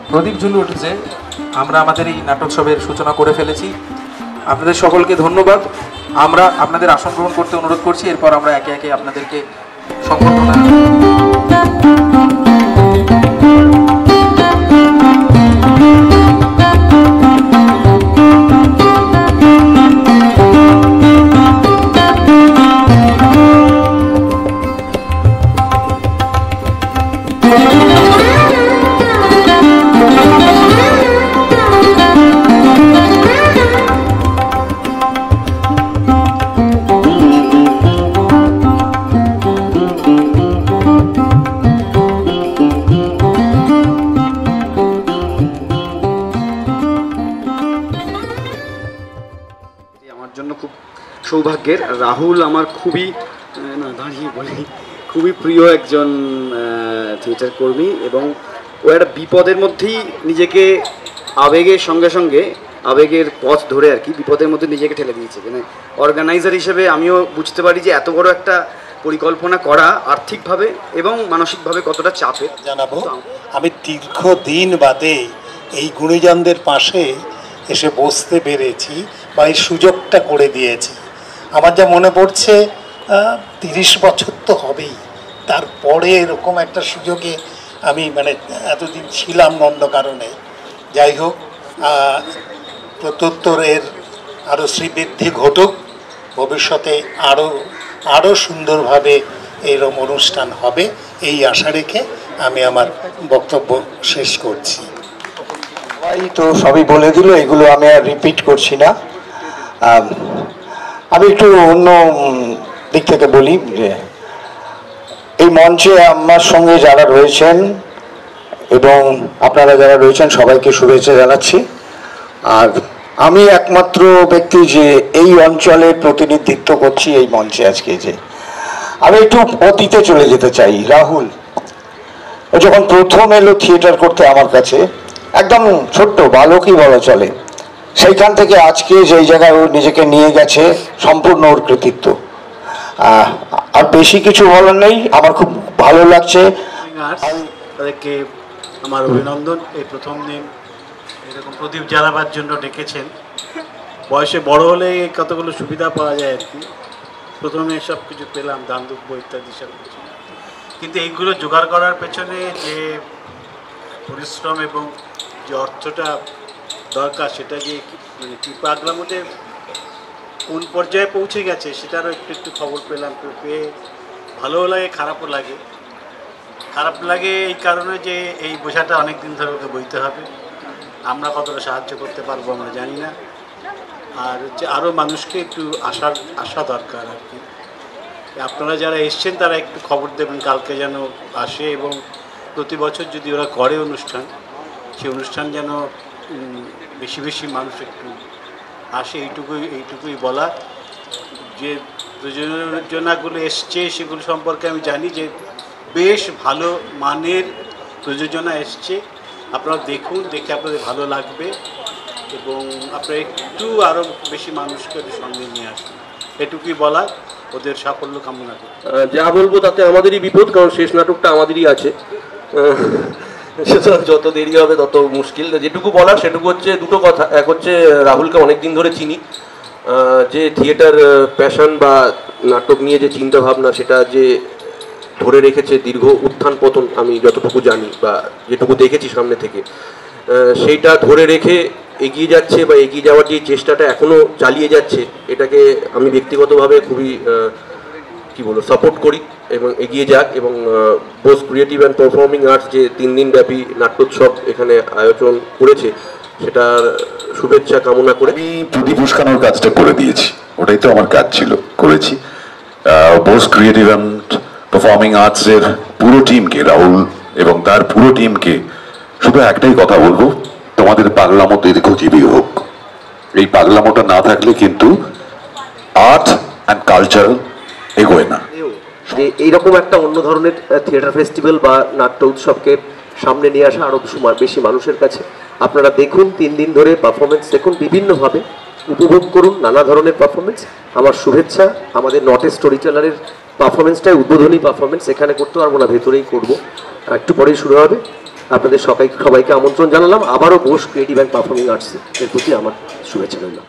প্রদীপ ঝুলু উঠেছে। আমরা আমাদের এই নাট্যোৎসবের সূচনা করে ফেলেছি। আপনাদের সকলকে ধন্যবাদ। আমরা আপনাদের আসন গ্রহণ করতে অনুরোধ করছি। এরপর আমরা একে একে আপনাদেরকে সংবর্ধনা সৌভাগ্যের। রাহুল আমার খুবই খুবই প্রিয় একজন থিয়েটার কর্মী এবং ও একটা বিপদের মধ্যেই নিজেকে আবেগের সঙ্গে সঙ্গে আবেগের পথ ধরে আর কি বিপদের মধ্যে নিজেকে ঠেলে দিয়েছে। মানে অর্গানাইজার হিসেবে আমিও বুঝতে পারি যে এত বড় একটা পরিকল্পনা করা আর্থিকভাবে এবং মানসিকভাবে কতটা চাপের। জানাবো আমি দীর্ঘদিন বাদে এই গুণীজনদের পাশে এসে বসতে পেরেছি বা এই সুযোগটা করে দিয়েছি। আমার যা মনে পড়ছে 30 বছর তো হবেই, তারপরে এরকম একটা সুযোগে আমি মানে এতদিন ছিলাম নন্দকাননে। যাই হোক, প্রত্যুত্তরের আরও শ্রীবৃদ্ধি ঘটুক, ভবিষ্যতে আরও সুন্দরভাবে এরকম অনুষ্ঠান হবে এই আশা রেখে আমি আমার বক্তব্য শেষ করছি। সবাই তো সবই বলে দিল, এগুলো আমি আর রিপিট করছি না। আমি একটু অন্য দিক থেকে বলি যে এই মঞ্চে আমার সঙ্গে যারা রয়েছেন এবং আপনারা যারা রয়েছেন সবাইকে শুভেচ্ছা জানাচ্ছি। আর আমি একমাত্র ব্যক্তি যে এই অঞ্চলের প্রতিনিধিত্ব করছি এই মঞ্চে আজকে। যে আমি একটু অতীতে চলে যেতে চাই। রাহুল ও যখন প্রথম এলো থিয়েটার করতে আমার কাছে, একদম ছোট্ট বালকই বলা চলে, সেইখান থেকে আজকে যেই জায়গায় ও নিজেকে নিয়ে গেছে সম্পূর্ণ ওর কৃতিত্ব। আর বেশি কিছু বলার নেই। আমার খুব ভালো লাগছে। তাদেরকে আমার অভিনন্দন। এই প্রথম দিন এরকম প্রদীপ জ্বালাবার জন্য ডেকেছেন। বয়সে বড় হলে কতগুলো সুবিধা পাওয়া যায় আর কি। প্রথমে সব কিছু পেলাম, দান দুব্য ইত্যাদি সব কিছু, কিন্তু এইগুলো জোগাড় করার পেছনে যে পরিশ্রম এবং যে অর্থটা দরকার সেটা যে মানে পাগলার মধ্যে কোন পর্যায়ে পৌঁছে গেছে সেটারও একটু একটু খবর পেলাম। পেয়ে ভালোও লাগে, খারাপও লাগে। খারাপ লাগে এই কারণে যে এই বোঝাটা অনেক দিন ধরে ওকে বইতে হবে। আমরা কতটা সাহায্য করতে পারবো আমরা জানি না। আর হচ্ছে আরও মানুষকে একটু আসা দরকার আর কি। আপনারা যারা এসছেন তারা একটু খবর দেবেন কালকে যেন আসে, এবং প্রতি বছর যদি ওরা করে অনুষ্ঠান, সেই অনুষ্ঠান যেন বেশি বেশি মানুষ একটু আসে। এইটুকুই বলা। যে প্রযোজনাগুলো এসছে সেগুলো সম্পর্কে আমি জানি যে বেশ ভালো মানের প্রযোজনা এসছে। আপনারা দেখুন, দেখে আপনাদের ভালো লাগবে এবং আপনারা একটু আরও বেশি মানুষকে সঙ্গে নিয়ে আসুন। এটুকুই বলা। ওদের সাফল্য কামনা করি। যা বলবো তাতে আমাদেরই বিপদ, কারণ শেষ নাটকটা আমাদেরই আছে। সুতরাং যত দেরি হবে তত মুশকিল। যেটুকু বলার সেটুকু হচ্ছে দুটো কথা। এক হচ্ছে রাহুলকে অনেক দিন ধরে চিনি, যে থিয়েটার প্যাশন বা নাটক নিয়ে যে চিন্তা ভাবনা সেটা যে ধরে রেখেছে দীর্ঘ উত্থান পতন, আমি যতটুকু জানি বা যেটুকু দেখেছি সামনে থেকে, সেইটা ধরে রেখে এগিয়ে যাচ্ছে বা এগিয়ে যাওয়ার যে চেষ্টাটা এখনও চালিয়ে যাচ্ছে, এটাকে আমি ব্যক্তিগতভাবে খুবই সাপোর্ট করি এবং এগিয়ে যাক। এবং Bose creative and performing arts যে 3 দিন ব্যাপী নাট্যোৎসব এখানে আয়োজন করেছে সেটার শুভেচ্ছা কামনা করে আমি প্রদীপ উস্কানোর কাজটা করে দিয়েছি। ওটাই তো আমার কাজ ছিল, করেছি। বোস ক্রিয়েটিভ অ্যান্ড পারফর্মিং আর্টসের পুরো টিমকে, রাহুল এবং তার পুরো টিমকে শুধু একটাই কথা বলবো, তোমাদের পাগলামো দীর্ঘজীবী হোক। এই পাগলামোটা না থাকলে কিন্তু আর্ট অ্যান্ড কালচার এগোয় না। যে এইরকম একটা অন্য ধরনের থিয়েটার ফেস্টিভ্যাল বা নাট্য উৎসবকে সামনে নিয়ে আসা আরও বেশি মানুষের কাছে। আপনারা দেখুন, 3 দিন ধরে পারফরমেন্স দেখুন, বিভিন্নভাবে উপভোগ করুন নানা ধরনের পারফরমেন্স। আমার শুভেচ্ছা। আমাদের নটে স্টোরি টেলারের পারফরমেন্সটাই উদ্বোধনী পারফরমেন্স, এখানে করতে পারবো না, ভেতরেই করবো, একটু পরেই শুরু হবে। আপনাদের সবাইকে আমন্ত্রণ জানালাম। আবারও Bose creative and performing arts এর প্রতি আমার শুভেচ্ছা রইল।